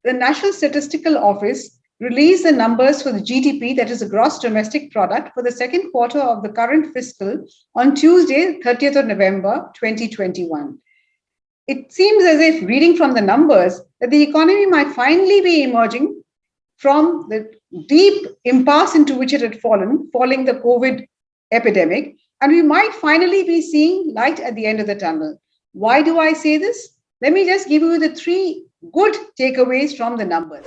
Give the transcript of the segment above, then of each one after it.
the National Statistical Office released the numbers for the GDP, that is the gross domestic product, for the second quarter of the current fiscal on Tuesday, 30th of November, 2021. It seems as if, reading from the numbers, that the economy might finally be emerging from the deep impasse into which it had fallen following the COVID epidemic, and we might finally be seeing light at the end of the tunnel. Why do I say this? Let me just give you the three good takeaways from the numbers.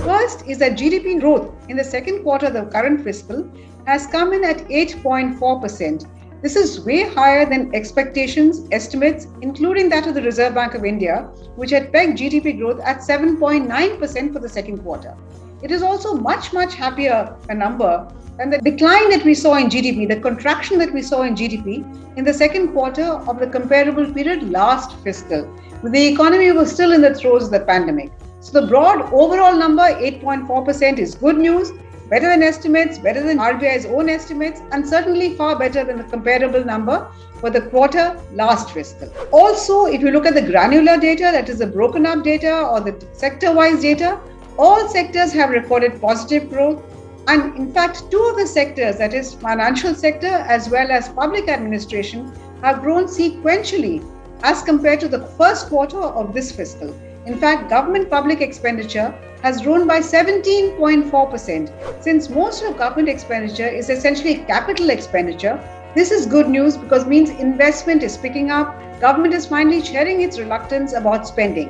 First is that GDP growth in the second quarter of the current fiscal has come in at 8.4%. This is way higher than expectations, estimates, including that of the Reserve Bank of India, which had pegged GDP growth at 7.9% for the second quarter. It is also much happier a number than the decline that we saw in GDP, the contraction that we saw in GDP in the second quarter of the comparable period last fiscal, when the economy was still in the throes of the pandemic. So the broad overall number, 8.4%, is good news, better than estimates, better than RBI's own estimates, and certainly far better than the comparable number for the quarter last fiscal. Also, if you look at the granular data, that is the broken up data or the sector-wise data, all sectors have recorded positive growth. And in fact, two of the sectors, that is financial sector as well as public administration, have grown sequentially as compared to the first quarter of this fiscal. In fact, government public expenditure has grown by 17.4%. Since most of government expenditure is essentially capital expenditure, this is good news because it means investment is picking up. Government is finally sharing its reluctance about spending.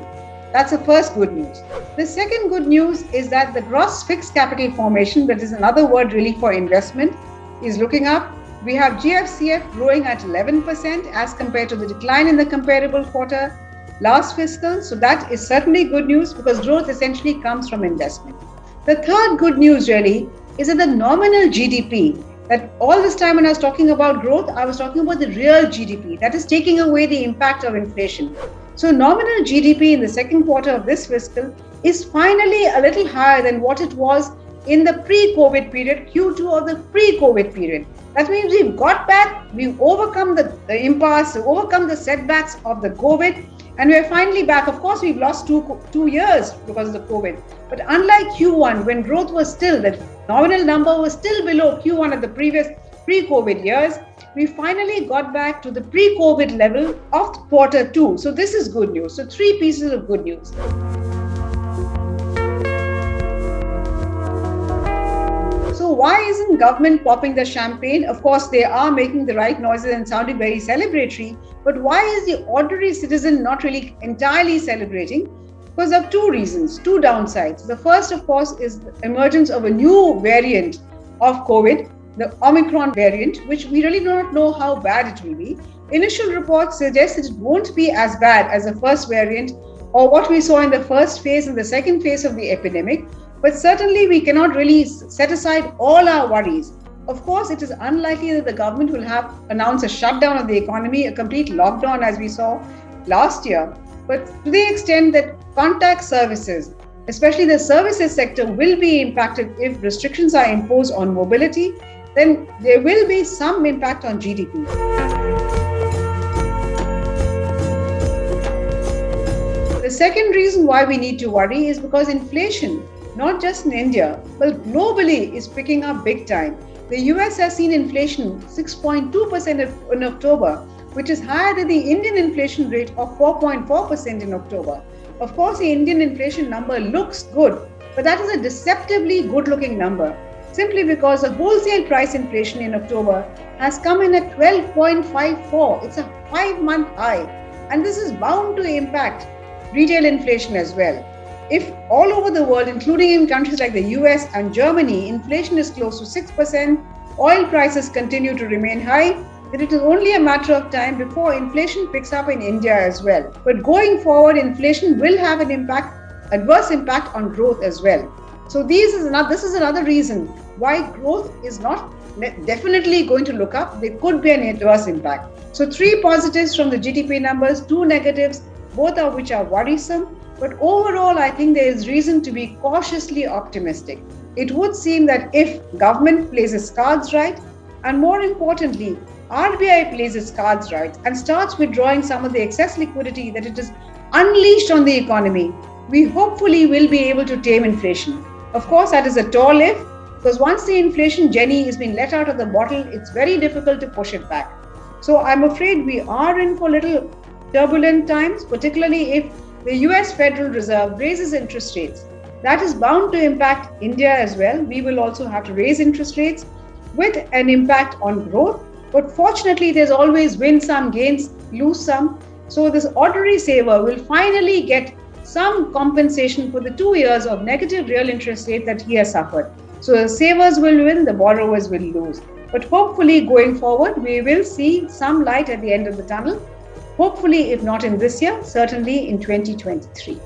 That's the first good news. The second good news is that the gross fixed capital formation, that is another word really for investment, is looking up. We have GFCF growing at 11% as compared to the decline in the comparable quarter last fiscal. So that is certainly good news because growth essentially comes from investment. The third good news really is that the nominal GDP, that all this time when I was talking about growth, I was talking about the real GDP, that is taking away the impact of inflation. So nominal GDP in the second quarter of this fiscal is finally a little higher than what it was in the pre-COVID period, Q2 of the pre-COVID period. That means we've got back, we've overcome the impasse, overcome the setbacks of the COVID, and we're finally back. Of course, we've lost two years because of the COVID. But unlike Q1, when growth was still, the nominal number was still below Q1 of the previous pre-COVID years, we finally got back to the pre-COVID level of quarter two. So this is good news. So three pieces of good news. So why isn't government popping the champagne? Of course, they are making the right noises and sounding very celebratory. But why is the ordinary citizen not really entirely celebrating? Because of two reasons, two downsides. The first, of course, is the emergence of a new variant of COVID, the Omicron variant, which we really do not know how bad it will be. Initial reports suggest that it won't be as bad as the first variant or what we saw in the first phase and the second phase of the epidemic. But certainly we cannot really set aside all our worries. Of course, it is unlikely that the government will announce a shutdown of the economy, a complete lockdown as we saw last year. But to the extent that contact services, especially the services sector, will be impacted if restrictions are imposed on mobility, then there will be some impact on GDP. The second reason why we need to worry is because inflation, not just in India, but globally, is picking up big time. The US has seen inflation 6.2% in October, which is higher than the Indian inflation rate of 4.4% in October. Of course, the Indian inflation number looks good, but that is a deceptively good-looking number, simply because the wholesale price inflation in October has come in at 12.54. It's a 5-month high, and this is bound to impact retail inflation as well. If all over the world, including in countries like the US and Germany, inflation is close to 6%, oil prices continue to remain high, that it is only a matter of time before inflation picks up in India as well. But going forward, inflation will have an adverse impact on growth as well. So this is another reason why growth is not definitely going to look up. There could be an adverse impact. So 3 positives from the GDP numbers, 2 negatives, both of which are worrisome. But overall, I think there is reason to be cautiously optimistic. It would seem that if government plays its cards right, and more importantly, RBI plays its cards right and starts withdrawing some of the excess liquidity that it has unleashed on the economy, we hopefully will be able to tame inflation. Of course, that is a tall if, because once the inflation genie has been let out of the bottle, it's very difficult to push it back. So I'm afraid we are in for little turbulent times, particularly if the US Federal Reserve raises interest rates. That is bound to impact India as well. We will also have to raise interest rates with an impact on growth. But fortunately, there's always win some, gains, lose some. So this ordinary saver will finally get some compensation for the 2 years of negative real interest rate that he has suffered. So the savers will win, the borrowers will lose. But hopefully going forward, we will see some light at the end of the tunnel. Hopefully, if not in this year, certainly in 2023.